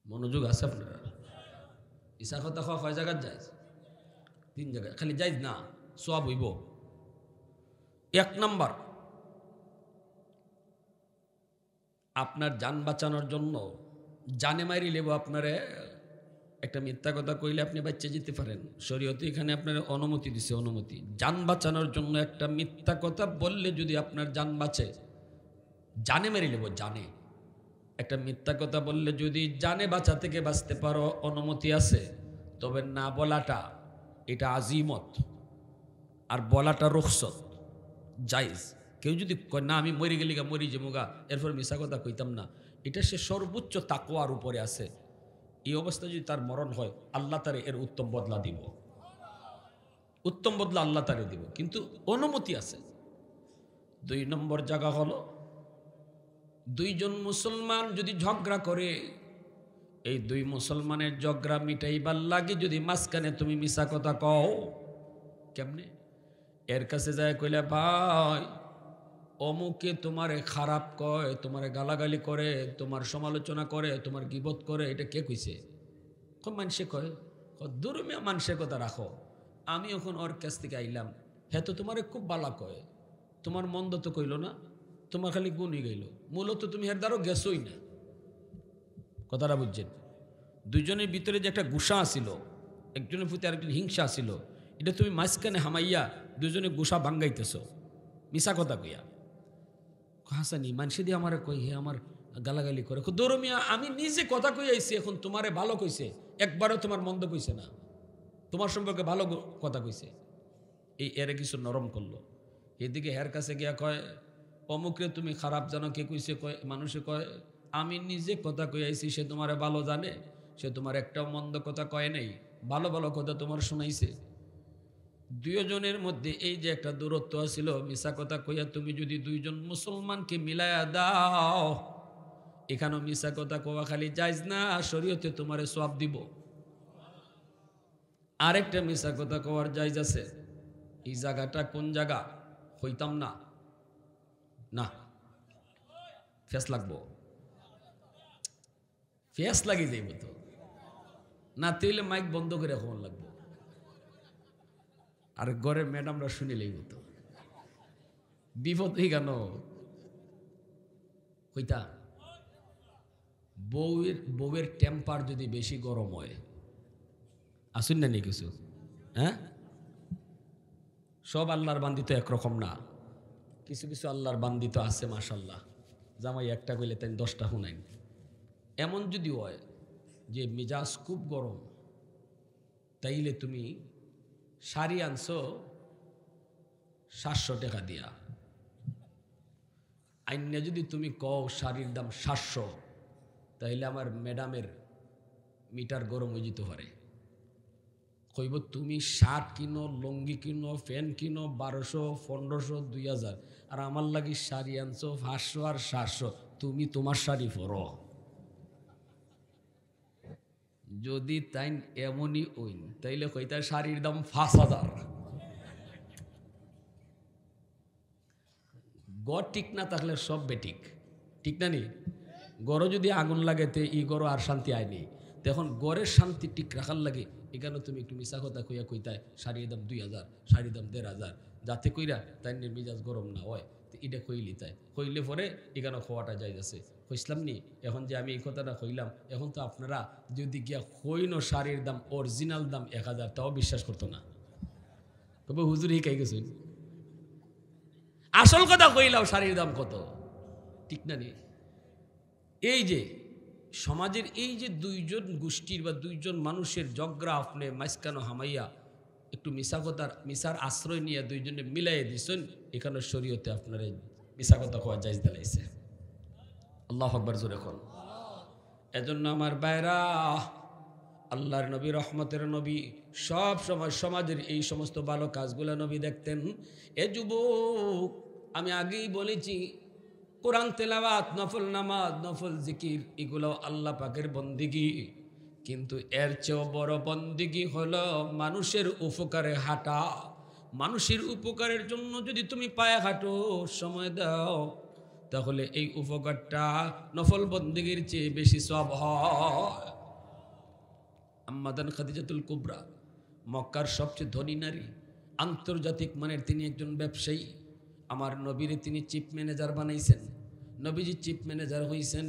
মনোযোগ আছে আপনারা? মিশা কথা কয় জায়গাত জায়েজ? 3 জায়গায়। খালি জায়েজ না, সওয়াব হইব। 1 নাম্বার, আপনার জান বাঁচানোর জন্য জানে মারি লেব আপনারে একটা মিথ্যা কথা কইলে আপনি বাচ্চা যেতে পারেন। শরীয়তে এখানে আপনার অনুমতি দিছে, অনুমতি। জান বাঁচানোর জন্য একটা মিথ্যা কথা বললে যদি আপনার জান বাঁচে, জানে মেরে লেব, জানে। একটা মিথ্যা কথা বললে যদি জানে বাঁচা থেকে বাঁচতে পারো, অনুমতি আছে। তবে না বলাটা এটা আজিমত, আর বলাটা রুখসত, জায়েজ। কেউ যদি কয় না আমি মরে গেলি গা, মরি যেমুগা, এরপর মিশা কথা কইতাম না, এটা সে সর্বোচ্চ তাকওয়ার উপরে আছে। এই অবস্থা যদি তার মরণ হয়, আল্লাহ তারে এর উত্তম বদলা দিব, উত্তম বদলা আল্লাহ তারে দিব, কিন্তু অনুমতি আছে। 2 নম্বর জায়গা হলো 2 জন মুসলমান যদি ঝগড়া করে, এই 2 মুসলমানের ঝগড়া মিটাইবার লাগে যদি মাঝখানে তুমি মিশা কথা কও, কেমনে? এর কাছে যায় কইলে, ভাই অমুকে তোমারে খারাপ কয়, তোমারে গালাগালি করে, তোমার সমালোচনা করে, তোমার গীবত করে, এটা কে কইছে? মানুষে কয়। দুর্মিয়া মানুষের কথা রাখো, আমি এখন ওর কাছ থেকে আইলাম, হ্যাঁ তো তোমারে খুব বালা কয়, তোমার মন্দ তো কইল না, তোমার খালি গুণই গাইল, মূলত তুমি হের দ্বারও গেছই না। কথাটা বুঝছেন? দুইজনের ভিতরে যে একটা গুসা আসিল, একজনের প্রতি আরেকজন হিংসা আসিল, এটা তুমি মাঝখানে হামাইয়া দুজনে গুসা ভাঙ্গাইতেছ মিশা কথা কইয়া। হাসানি মানুষে দিয়ে আমার কই, হে আমার গালাগালি করে। দৌড়মিয়া আমি নিজে কথা কই আইছি, এখন তোমারে ভালো কইছে, একবারও তোমার মন্দ কইছে না, তোমার সম্পর্কে ভালো কথা কইছে। এই এর কিছু নরম করলো। এদিকে হের কাছে গিয়া কয়, অমুকরে তুমি খারাপ জানো, কে কইছে? কয় মানুষে কয়, আমি নিজে কথা কই আইছি, সে তোমারে ভালো জানে, সে তোমার একটাও মন্দ কথা কয় নাই, ভালো ভালো কথা তোমার শোনাইছে। দুইজনের মধ্যে এই যে একটা দূরত্ব ছিল, মিশা কথা কইয়া তুমি যদি দুইজন মুসলমানকে মিলাইয়া দাও, এখানেও মিশা কথা কোয়া খালি যাইজ না, শরীয়তে তোমারে সওয়াব দিব। আরেকটা মিশা কথা কোয়ার যাইজ আছে। এই জায়গাটা কোন জায়গা হইতাম না, না ফেস লাগবো, ফেস লাগি যাইব তো না, তাইলে মাইক বন্ধ করে এখন লাগবো, আর ঘরে ম্যাডামরা শুনিলেই হতো, বিপদ হয়ে কেন হইতা। বউয়ের টেম্পার যদি বেশি গরম হয়, আসুন না নি কিছু, হ্যাঁ সব আল্লাহর বান্দি তো একরকম না, কিছু কিছু আল্লাহর বান্দি তো আছে মাশাল্লাহ, জামাই একটা কইলে তাই 10টা শুনাইন। এমন যদি হয় যে মিজাজ খুব গরম, তাইলে তুমি শাড়ি আনছো 700 টাকা দিয়া, আইনে যদি তুমি কও শাড়ির দাম 700, তাইলে আমার ম্যাডামের মিটার গরম হয়ে যেতে পারে। কইব তুমি শার্ট কিনো, লঙ্গি কিনো, ফ্যান কিনো 1200, 1500, 2000, আর আমার লাগি শাড়ি আনছো 500 আর 700, তুমি তোমার শাড়ি পরো। যদি তাই এমনই ওইন, তাইলে কইতা শাড়ির দাম 5000। গড় ঠিক না থাকলে সব বেঠিক, ঠিক না নি? গড় যদি আগুন লাগে তে ই গড় আর শান্তি আয়নি, তখন গড়ের শান্তি ঠিক রাখার লাগে এখানে তুমি একটু মিশা কথা কইয়া কইতায় শাড়ির দাম 2000, শাড়ির দাম 1500, যাতে কইরা তাই মেজাজ গরম না হয়, তো এটা কইলি তাই কইলে পরে এখানে খোয়াটা যাই যাচ্ছে। কইসলাম নি এখন যে আমি এই কথাটা কইলাম, এখন তো আপনারা যদি গিয়া কইন শাড়ির দাম অরিজিনাল দাম 1000, তাও বিশ্বাস করতো না, তবে হুজুর হিকাই গেছেন, আসল কথা কইলাম শাড়ির দাম কত, ঠিক না নি? এই যে সমাজের এই যে দুইজন গোষ্ঠীর বা দুইজন মানুষের জগরা আপনি মাঝখানো হামাইয়া একটু মিশার আশ্রয় নিয়ে দুইজনে মিলাই দিছেন, এখানে শরীয়তে আপনার মিশা কথা কোয়া জায়েজ দিলাইছে। আল্লাহু আকবার জোরে কোন। এজন্য আমার ভাইরা, আল্লাহর নবী রহমতের নবী সব সময় সমাজের এই সমস্ত ভালো কাজগুলো নবী দেখতেন। এ যুবক, আমি আগেই বলেছি, কোরআন তেলাওয়াত, নফল নামাজ, নফল জিকির, এগুলো আল্লাহ পাকের বন্দিগি, কিন্তু এর চেয়েও বড় বন্দিগি হলো মানুষের উপকারে হাঁটা। মানুষের উপকারের জন্য যদি তুমি পায়ে হাঁটো, সময় দাও, তাহলে এই উপকারটা নফল বন্দিগির চেয়ে বেশি সওয়াব হয়। আম্মাদান খাদিজাতুল কুবরা, মক্কার সবচেয়ে ধনী নারী, আন্তর্জাতিক মানের তিনি একজন ব্যবসায়ী। আমার নবীরে তিনি চিফ ম্যানেজার বানাইছেন, নবীজি চিফ ম্যানেজার হয়েছেন।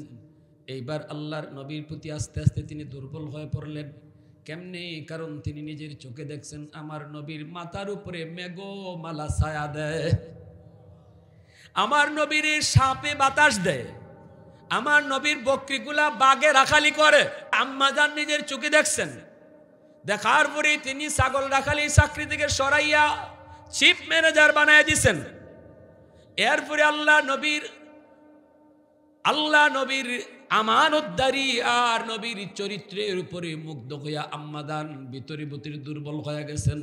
এইবার আল্লাহর নবীর প্রতি আস্তে আস্তে তিনি দুর্বল হয়ে পড়লেন। কেমনে? কারণ তিনি নিজের চোখে দেখছেন আমার নবীর মাথার উপরে মেঘমালা ছায়া দেয়, আমার নবীর সাপে বাতাস দেয়, আমার নবীর বকরিগুলা বাগে রাখালি করে। আম্মাজান নিজের চোখে দেখছেন, দেখার পরে তিনি ছাগল রাখালি চাকরি থেকে সরাইয়া চিফ ম্যানেজার বানায় দিছেন। এরপরে আল্লাহ নবীর আমানতদারি আর নবীর চরিত্রের উপরে মুগ্ধ হইয়া আম্মাদান ভিতরে ভিতরে দুর্বল হয়ে গেছেন,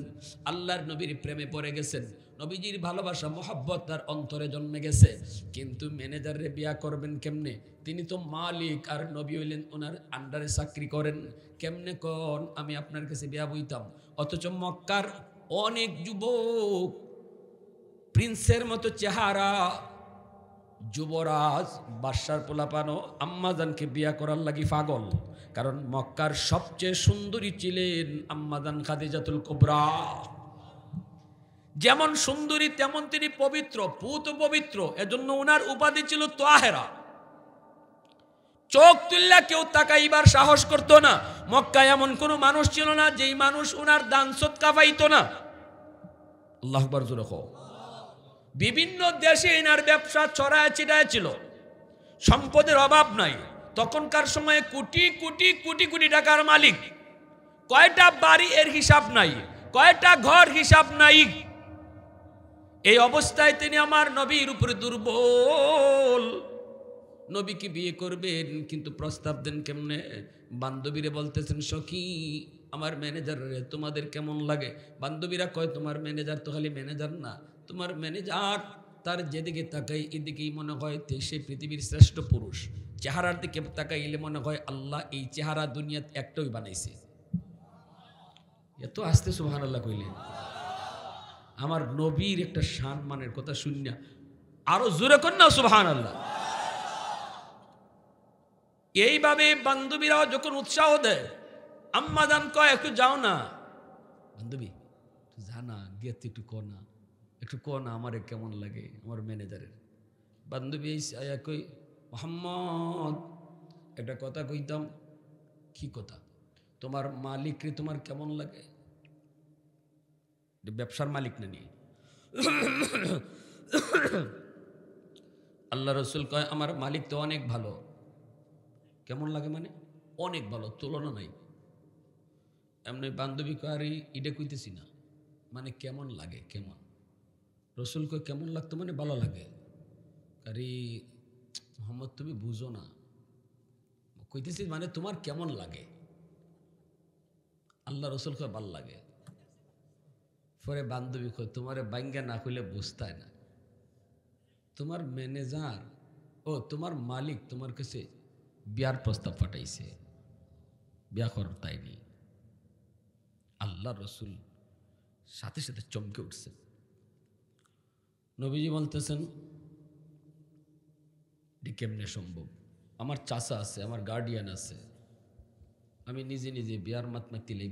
আল্লাহর নবীর প্রেমে পড়ে গেছেন, নবীজির ভালোবাসা মহব্বত তার অন্তরে জন্মে গেছে। কিন্তু ম্যানেজারে বিয়া করবেন কেমনে? তিনি তো মালিক, আর নবী হইলেন ওনার আন্ডারে চাকরি করেন। কেমনে কোন আমি আপনার কাছে বিয়া বইতাম? অথচ মক্কার অনেক যুবক প্রিন্সের মতো চেহারা, যুবরাজ বাদশার পোলাপানো আম্মাজানকে বিয়া করার লাগি পাগল। কারণ মক্কার সবচেয়ে সুন্দরী ছিলেন আম্মাজান খাদিজাতুল কুবরা। যেমন সুন্দরী তেমন তিনি পবিত্র, পুত পবিত্র, এজন্য ওনার উপাধি ছিল তাহেরা। চোখ তুল্লা কেউ তাকাইবার সাহস করত না। মক্কায় এমন কোন মানুষ ছিল না যেই মানুষ ওনার দান সদকা পাইত না। আল্লাহু আকবার জোরে কও। বিভিন্ন দেশে এনার ব্যবসা ছড়ায় ছিটায় ছিল, সম্পদের অভাব নাই। তখনকার সময়ে কোটি কোটি কোটি কোটি টাকার মালিক, কয়টা বাড়ি এর হিসাব নাই, কয়টা ঘর হিসাব নাই। এই অবস্থায় তিনি আমার নবীর উপরে দুর্বল। নবীকে বিয়ে করবেন কিন্তু প্রস্তাব দেন কেমনে? বান্ধবীরে বলতেছেন, সখী আমার ম্যানেজার রে তোমাদের কেমন লাগে? বান্ধবীরা কয়, তোমার ম্যানেজার তো খালি ম্যানেজার না, তোমার ম্যানেজার তার যেদিকে তাকাই এদিকেই মনে হয় সে পৃথিবীর শ্রেষ্ঠ পুরুষ। চেহারার দিকে তাকাইলে মনে হয় আল্লাহ এই চেহারা দুনিয়াতে একটাই বানাইছে। এত আস্তে সুবহানাল্লাহ কইলেন। আমার নবীর একটা সম্মানের কথা শুনিয়া আরো জোরে কর না সুবহানাল্লাহ। এইভাবে বান্ধবীরাও যখন উৎসাহ দেয়, আম্মা জান কয় একটু যাও না, বান্ধবী জানা গিয়ে একটু ক না আমারে কেমন লাগে আমার ম্যানেজারের। বান্ধবী কই, মোহাম্মদ একটা কথা কইতাম। কি কথা? তোমার মালিকরে তোমার কেমন লাগে? ব্যবসার মালিক না নিয়ে আল্লাহ রসুল কয়, আমার মালিক তো অনেক ভালো। কেমন লাগে মানে? অনেক ভালো, তুলনা নাই। এমনি বান্ধবী কারি ইডে কইতেছি না, মানে কেমন লাগে? কেমন? রসুল কয় কেমন লাগতো মানে ভালো লাগে। কারি মোহাম্মদ তুমি বুঝো না, কইতেছি মানে তোমার কেমন লাগে? আল্লাহ রসুল কয় ভাল লাগে। পরে বান্ধবী কয়, তোমারে বাইঙ্গা না কইলে বুঝতায় না। তোমার ম্যানেজার তোমার মালিক তোমার কাছে বিয়ার প্রস্তাব পাঠাইছে, বিয়া কর তাইনি। আল্লাহ রসুল সাথে সাথে চমকে উঠছে। নবীজি বলতেছেন, কেমনে সম্ভব? আমার চাচা আছে, আমার গার্ডিয়ান আছে, আমি নিজে নিজে বিয়ার মাতমা তিলেই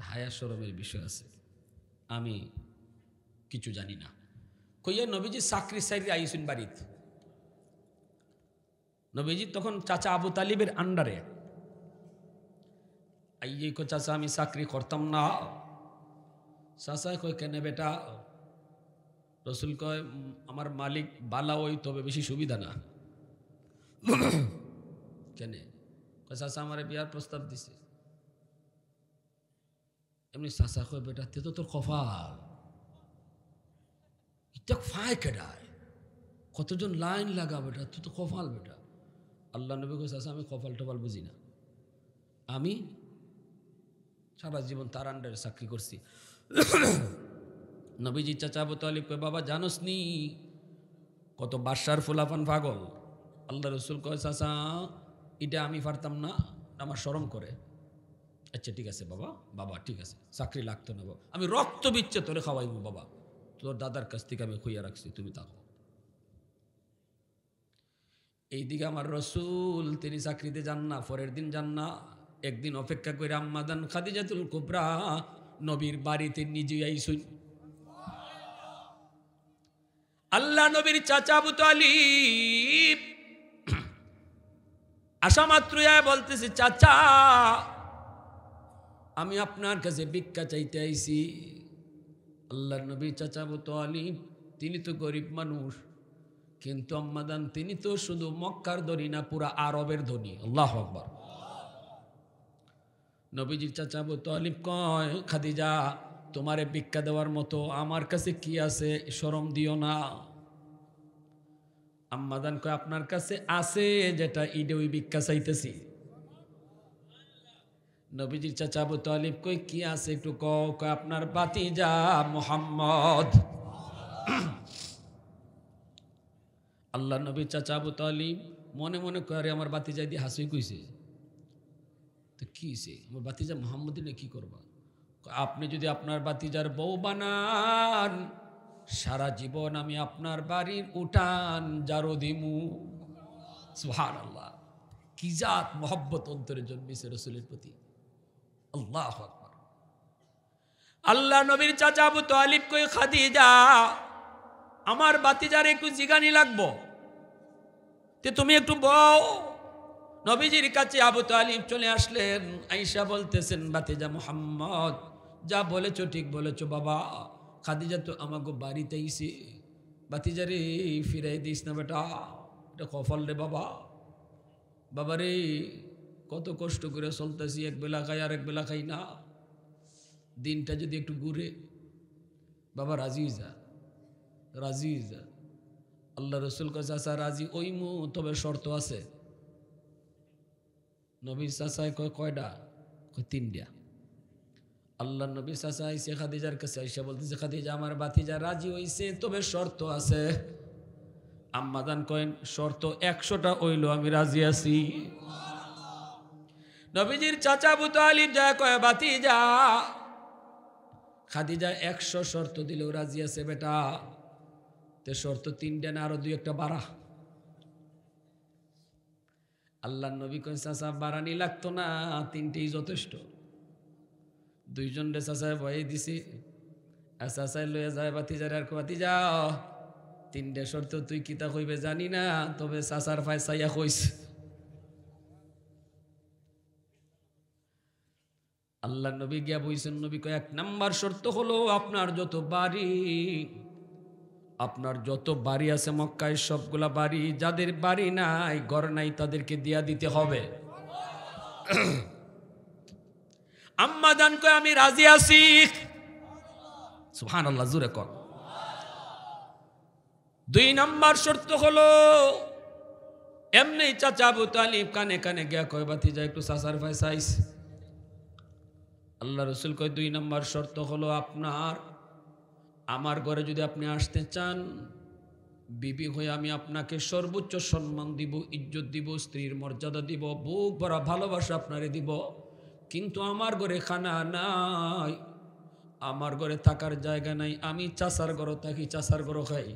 হায়া শরমের বিষয় আছে, আমি কিছু জানি না। কইয়া নবীজি চাকরি সাইরি আইসুন বাড়িতে। নবীজি তখন চাচা আবু তালিবের আন্ডারে। আইয়ে কো চাচা আমি চাকরি করতাম না। চাচা কয় কেন বেটা? রসুল কয় আমার মালিক বালা ওই তবে বেশি সুবিধা না। কেনে? কয় চাচা আমার বিয়ার প্রস্তাব দিছে। এমনি চাচা কয় বেটা তে তো তোর কপাল, এটা ফায় কেডায়, কতজন লাইন লাগা বেটা, তুই তো কপাল বেটা। আল্লাহ নবী কয় চাচা আমি কপাল টপাল বুঝি না, আমি সারা জীবন তার আন্ডারে চাকরি করছি। নবীজি চাচা আবু তালিব কয় বাবা জানোস নি কত বাদশার ফুলাফান পাগল? আল্লাহ রসুল কয় চাচা এটা আমি পারতাম না, আমার শরম করে। আচ্ছা ঠিক আছে বাবা, বাবা ঠিক আছে, চাকরি লাগতো না বাবা, আমি রক্ত বিচ্ছে তোরে খাওয়াইবো বাবা, তোর দাদার কাছ থেকে আমি খুইয়া রাখছি, তুমি থাকো। এইদিকে আমার রসুল তিনি চাকরিতে যান না, পরের দিন যান না। একদিন অপেক্ষা করে আম্মাদান খাদিজাতুল কুবরা নবীর বাড়িতে নিজে আইসুন। আল্লাহ নবীর চাচা আবু তালিব আসা মাত্র বলতেছে, চাচা আমি আপনার কাছে ভিক্ষা চাইতে আইছি। আল্লাহর নবীর চাচা আবু তালিব তিনি তো গরিব মানুষ, কিন্তু আম্মাদান তিনি তো শুধু মক্কার ধনী না, পুরা আরবের ধনী। আল্লাহু আকবার। নবীজির চাচা আবু তালিব কয়, খাদিজা তোমারে ভিক্ষা দেওয়ার মতো আমার কাছে কি আছে, শরম দিও না। আম্মাদান কয় আপনার কাছে আছে যেটা, ইডে ওই ভিক্ষা চাইতেছি। নবীজির চাচা আবু তালিব কই কি আছে একটু কয় আপনার ভাতিজা মুহাম্মদ। আল্লাহ নবীর চাচা আবু তালিব মনে মনে করে আমার ভাতিজা দিয়ে হাসি কইছে, তো কি হইছে আমার ভাতিজা মুহাম্মদ নে কি করবা? আপনি যদি আপনার ভাতিজার বউ বানান, সারা জীবন আমি আপনার বাড়ির উঠান জারো দিমু। সুবহানাল্লাহ, কি জাত মোহব্বত অন্তরে জন্মেছে রাসূলের প্রতি। আল্লাহু আকবার। আল্লাহ নবীর চাচা আবু তালিব কই, খাদিজা আমার ভাতিজার একটু জিগানি লাগবো, তে তুমি একটু বও। নবীজির কাছে আবু তালিব চলে আসলেন। আয়েশা বলতেছেন, ভাতিজা মুহাম্মদ যা বলেছো ঠিক বলেছো বাবা, খাদিজা তো আমাকে বাড়িতে আইছে, ভাতিজারে ফিরাই দিস না বেটা, এটা কফল রে বাবা। বাবারে কত কষ্ট করে চলতেছি, এক বেলা খাই আর এক বেলা খাই না, দিনটা যদি একটু ঘুরে। বাবা রাজি যা, রাজি যা। আল্লাহ রসুল কাছে চাচা রাজি ওইমু, তবে শর্ত আছে। নবীর চাচায় কয় কয়টা? কয় তিনটা। আল্লাহ নবীর চাচা আইসে খাদিজার কাছে, আইসা বলতেছে, খাদিজা আমার ভাতিজা রাজি হইছে, তবে শর্ত আছে। আম্মাদান কয়েন শর্ত 100টা হইল আমি রাজি আছি। নবীজির চাচা আবু তালিব যা কয়, ভাতিজা খাদিজা 100 শর্ত দিলেও রাজি আছে বেটা, তে শর্ত 3টা না আরো 2-1টা বাড়া। আল্লাহ নবী কয়, চাচা বাড়ানি লাগতো না, 3টেই যথেষ্ট। 2 জন রে চাচায় ভয়ে দিছি, আর চাচায় লইয়া যায় ভাতিজার, আর ভাতিজা 3টে শর্ত তুই কিতা কইবে জানি না, তবে চাচার ফায় চাইয়া কইস। আল্লাহ নবী গিয়া বইছেন, নবী কয় 1 নাম্বার শর্ত হলো আপনার যত বাড়ি আছে মক্কায় সবগুলা বাড়ি, যাদের বাড়ি নাই ঘর নাই তাদেরকে দিয়া দিতে হবে। আম্মা জান কয় আমি রাজি আছি। সুবহানাল্লাহ, জোরে কর। 2 নাম্বার শর্ত হলো, এমনি চাচা আবু তালিব কানে কানে গিয়া কয়, ভাতিজা একটু চাচার ভাই চাইস। আল্লাহ রসুল কয় 2 নাম্বার শর্ত হলো আমার ঘরে যদি আপনি আসতে চান, বিবি হয়ে আমি আপনাকে সর্বোচ্চ সম্মান দিব, ইজ্জত দিব, স্ত্রীর মর্যাদা দিব, বুক ভরা ভালোবাসা আপনারে দিব। কিন্তু আমার ঘরে খানা নাই, আমার ঘরে থাকার জায়গা নাই, আমি চাচার ঘরও থাকি, চাচার ঘরও খাই,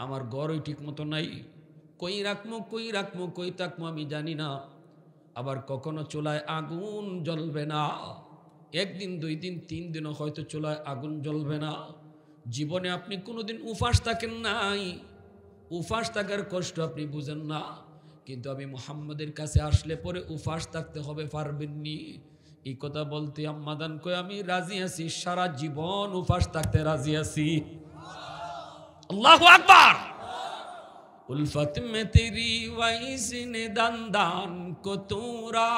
আমার ঘরই ঠিক মতো নাই। কই রাখবো কই থাকবো আমি জানি না। আবার কখনো চুলায় আগুন জ্বলবে না, 1 দিন 2 দিন 3 দিনও হয়তো চুলায় আগুন জ্বলবে না। জীবনে আপনি কোনোদিন উপাস থাকেন নাই, উপাস থাকার কষ্ট আপনি বুঝেন না, কিন্তু আমি মুহাম্মদের কাছে আসলে পরে উপাস থাকতে হবে, পারবেননি। এই কথা বলতে আম্মাদান কয় আমি রাজি আছি, সারা জীবন উপাস থাকতে রাজি আছি। আল্লাহু আকবার। উলফত মে তেরি ওয়াইসনে দান কো তোরা,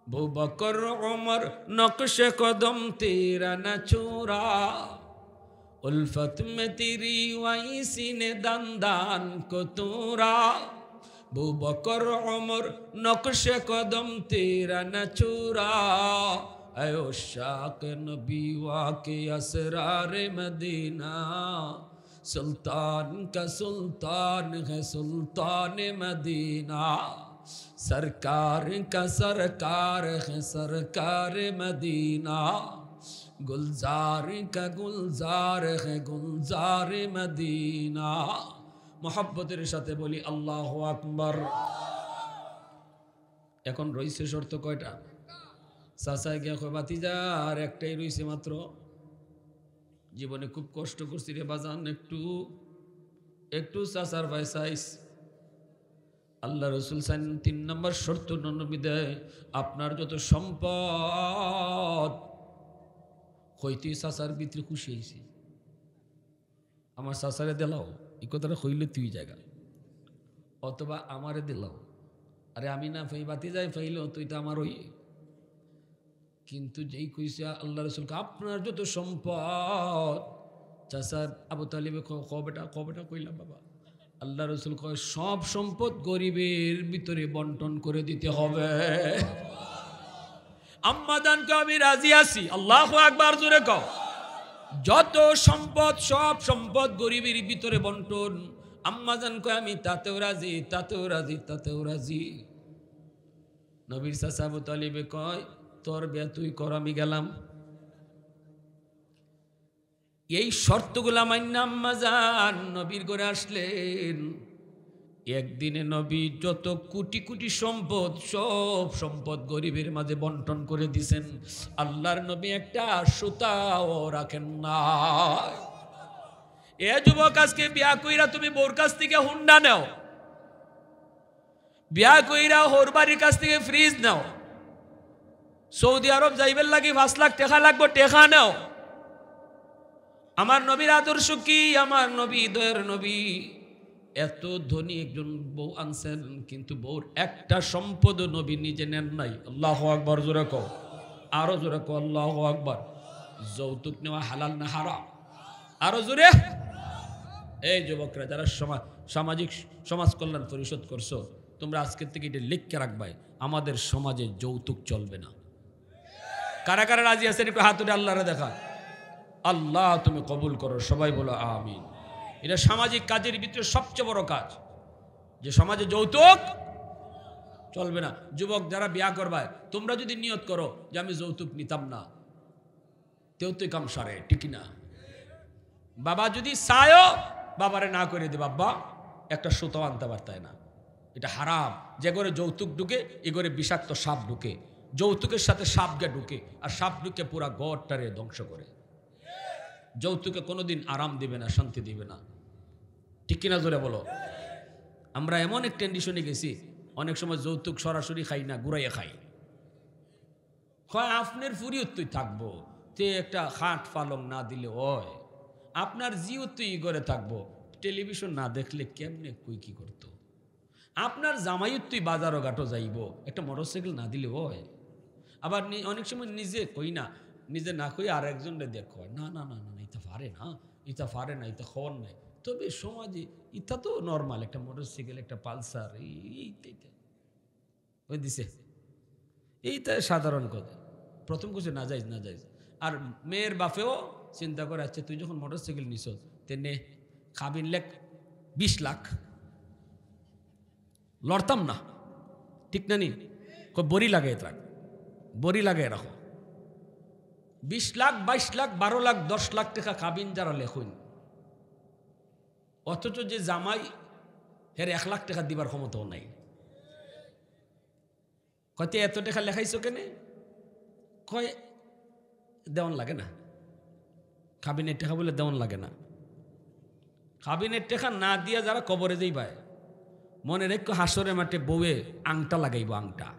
বকর উমর নকশে কদম তেরা না চোরা। উলফত মে তেরি ওয়াইসনে দান কো তোরা, বকর উমর নকশে কদম তেরা না চোরা। আয়ো শাক নবী ওয়াকে আসরারে মদিনা, सुल्तान का सुल्तान है सुल्तान मदीना, सरकार का सरकार है सरकार मदीना, गुलजार का गुलजार है गुलजार मदीना। मोहब्बतेर साथे बोली আল্লাহু আকবার। এখন রইছে শর্ত কয়টা? চাচা গিয়া কয়, ভাতিজা আর একটাই রইছে মাত্র, জীবনে খুব কষ্ট করছি রে বাজান, একটু চাচার ভাই চাইস। আল্লাহ রসুল চাইন 3 নম্বর শর্ত নবী দেয়, আপনার যত সম্পদ হইতে চাচার ভিতরে খুশি হয়েছি, আমার চাচারে দিলাও, এই কথাটা হইলে তুই জায়গা, অথবা আমারে দিলাও। আরে আমি না ফাই বাতি যাই ফাইলেও তুই তো আমার ওই, কিন্তু যেই কইছে আল্লাহ রসুলকে আপনার যত সম্পদ, চাচার আবু তালিবে কবেটা কইলাম বাবা, আল্লাহ রসুল কয় সব সম্পদ গরিবের ভিতরে বন্টন করে দিতে হবে। আম্মাদানকে আমি রাজি আছি, আল্লাহু আকবার জোরে কও। যত সম্পদ সব সম্পদ গরিবের ভিতরে বন্টন। আম্মাজান কয় আমি তাতেও রাজি, তাতেও রাজি, তাতেও রাজি। নবীর চাচা আবু তালিবে কয় তোর বিয়া তুই কর, আমি গেলাম। এই শর্তগুলা মাইন্না আম্মা জান নবীর ঘরে আসলেন। একদিনে নবী যত কোটি কোটি সম্পদ, সব সম্পদ গরিবের মাঝে বন্টন করে দিছেন। আল্লাহর নবী একটা সুতাও রাখেন না। এ যুবক, আজকে বিয়া কইরা তুমি বউর কাছ থেকে হুন্ডা নাও, বিয়া কইরা হোর বাড়ির কাছ থেকে ফ্রিজ নাও, সৌদি আরব যাইবেন লাগি 5 লাখ টাকা লাগবে, টাকা নাও। আমার নবীর আদর্শ কি? আমার নবী দয়ের নবী এত ধনী একজন বউ আনছেন, কিন্তু বউর একটা সম্পদ নবী নিজে নেন নাই। আল্লাহু আকবার, জোরে কও, আরো জোরে কও আল্লাহু আকবার। যৌতুক নেওয়া হালাল না হারাম? আরো জোরে। এই যুবকরা যারা সামাজিক সমাজ কল্যাণ পরিষদ করছো, তোমরা আজকের থেকে এটা লিখকে রাখবাই, আমাদের সমাজে যৌতুক চলবে না। কারা কারা রাজি আছেন একটু হাত উঠে আল্লাহরে দেখা। আল্লাহ তুমি কবুল করো, সবাই বলো আমিন। এটা সামাজিক কাজের ভিতরে সবচেয়ে বড় কাজ, যে সমাজে যৌতুক চলবে না। যুবক যারা বিয়া করবায়, তোমরা যদি নিয়ত করো যে আমি যৌতুক নিতাম না, তেও তুই কাম সারে, ঠিক না? বাবা যদি চায়ও, বাবারে না করে দে, বাবা একটা সুতো আনতে পারতায় না, এটা হারাম। যে করে যৌতুক ঢুকে, এ করে বিষাক্ত সাপ ঢুকে, যৌতুকের সাথে সাপ গে ঢুকে, আর সাপ ঢুকে পুরা গড়টারে ধ্বংস করে। যৌতুকে কোনোদিন আরাম দিবে না, শান্তি দিবে না, ঠিক কিনা জোরে বলো। আমরা এমন এক কন্ডিশনে গেছি, অনেক সময় যৌতুক সরাসরি খাই না, ঘুরাইয়া খাই। আপনার ফুরিয়ত তুই থাকবো, তে একটা খাট পালং না দিলে হয়, আপনার জিও তুই ঘরে থাকবো, টেলিভিশন না দেখলে কেমনে কই কি করতো, আপনার জামাইত তুই বাজারও ঘাটও যাইব, একটা মোটরসাইকেল না দিলে হয়। আবার অনেক সময় নিজে কই না, নিজে না কই আর একজনরে দেখো, না না না না ইতা পারে না, ইতা পারে না, ইতা খবর নাই। তবে সমাজে ইতা তো নর্মাল, একটা মোটরসাইকেল, একটা পালসার, এইটা ওই দিছে, এইটা সাধারণ কথা। প্রথম কিছু না যাইজ না যাইজ। আর মেয়ের বাপেও চিন্তা করে, আচ্ছা তুই যখন মোটরসাইকেল নিস তেনে খাবিন লেখ 20 লাখ, লড়তাম না, ঠিক না নি? বড়ি লাগাই থাক, বড়ি লাগাই রাখো। 20 লাখ 22 লাখ 12 লাখ 10 লাখ টাকা খাবিন যারা লেখুন, অথচ যে জামাই হের 1 লাখ টাকা দিবার ক্ষমতাও নাই। কত এত টাকা লেখাইছো কেনে? কয় দেওয়ান লাগে না, খাবিনের টাকা বলে দেওয়ান লাগে না। খাবিনের টাকা না দিয়া যারা কবরে যেই পায়, মনে রেখো হাসরের মাঠে বউয়ে আংটা লাগাইব, আংটা।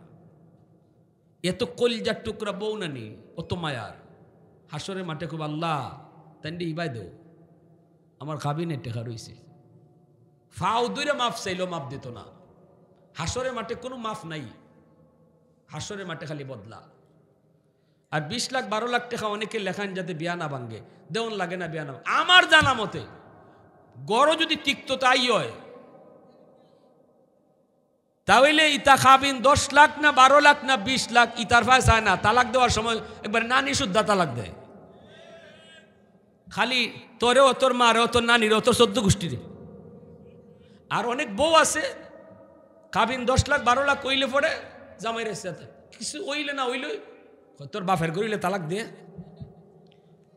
এত কলজার টুকরা বউ নানি, অত মায়ার। হাসরের মাঠে খুব আল্লাহ তাই ইবাই দেও, আমার খাবিনের টাকা রয়েছে। ফাও দূরে মাফ চাইলেও মাফ দিত না। হাসরের মাঠে কোনো মাফ নাই, হাসরের মাঠে খালি বদলা। আর 20 লাখ 12 লাখ টাকা অনেকে লেখান যাতে বিয়া না ভাঙ্গে, দেওয়ান লাগে না, বিয়া না। আমার জানা মতে গড় যদি টিকতো তাই হয়, তাহলে ইতা খাবিন 10 লাখ না 12 লাখ না 20 লাখ ইতার ফায় চায় না। তালাক দেওয়ার সময় একবার নানি শুদ্ধা তালাক দেয়, খালি তোরেও তোর মারেও তোর নানিরও তোর 14 গোষ্ঠীরে। আর অনেক বউ আছে খাবিন 10 লাখ 12 লাখ কইলে পড়ে জামাই রেছে, কিছু ওইলে না ওইলে তোর বাপের ঘরে হইলে তালাক দে,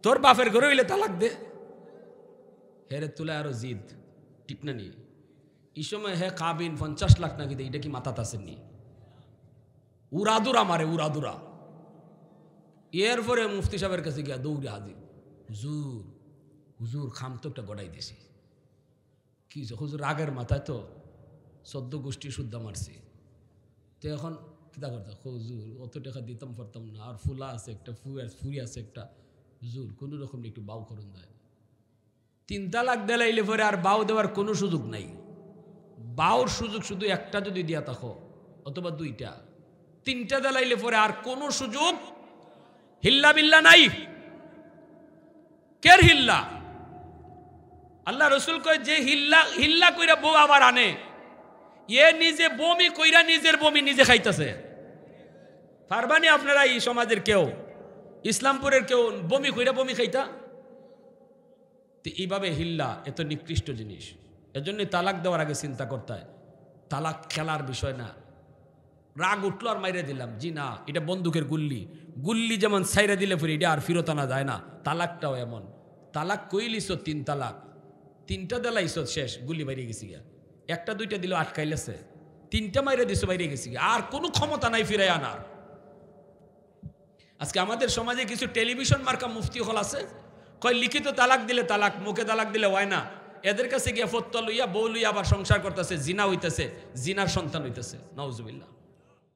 তোর বাপের ঘরে হইলে তালাক দে। হেরে তুলে আরো জিদ, ঠিক না নি? এই সময় হে কাবিন 50 লাখ নাকি দেয়, এটা কি মাথাতে আসেননি? উড়াদুরা মারে, উড়াদুরা। এরপরে মুফতি সাহেবের কাছে গিয়া দৌড়ে হাজির, হুজুর হুজুর খাম তো একটা গড়াই দিছি। কি হুজুর রাগের মাথায় তো 14 গোষ্ঠী শুদ্ধা মারছি, তো এখন কিতা করতাম? হুজুর অত টাকা দিতাম পারতাম না, আর ফুলা আছে একটা, ফুরি আছে একটা, হুজুর কোনো রকম একটু বাউ করুন দেয়। 3 তালাক দিলাইলে পরে আর বাউ দেওয়ার কোনো সুযোগ নাই। বাউর সুযোগ শুধু একটা যদি দিয়া থাকো, অথবা 2টা, 3টা দিলাইলে পরে আর কোনো সুযোগ হিল্লা বিল্লা নাই। কের হিল্লা? আল্লাহ রসুল কয় যে হিল্লা হিল্লা কইরা বউ আবার আনে, এ নিজে বমি কইরা নিজের বমি নিজে খাইতেছে। পারবানি আপনারা এই সমাজের কেউ, ইসলামপুরের কেউ বমি কইরা বমি খাইতা? তো এইভাবে হিল্লা এত নিকৃষ্ট জিনিস। এজন্য তালাক দেওয়ার আগে চিন্তা করতে হয়, তালাক খেলার বিষয় না। রাগ উঠলো আর মাইরে দিলাম। জি না, এটা বন্দুকের গুল্লি। গুল্লি যেমন সাইরে দিলে ফিরে এটা আর ফিরত আনা যায় না। তালাকটাও এমন, তালাক কইলিস 3 তালাক, 3টা দিলাইছ শেষ, গুল্লি বাইরে গেছি গা। 1টা 2টা দিল আটকাইলেছে, 3টা মাইরে দিছ বাইরে গেছি গা, আর কোনো ক্ষমতা নাই ফিরে আনার। আজকে আমাদের সমাজে কিছু টেলিভিশন মার্কা মুফতি হল আছে, কয় লিখিত তালাক দিলে তালাক, মুখে তালাক দিলে হয় না। এদের কাছে গিয়া ফতোয়া লইয়া বউ লইয়া আবার সংসার করতেছে, জিনা হইতেছে, জিনার সন্তান হইতেছে। নাউজুবিল্লাহ।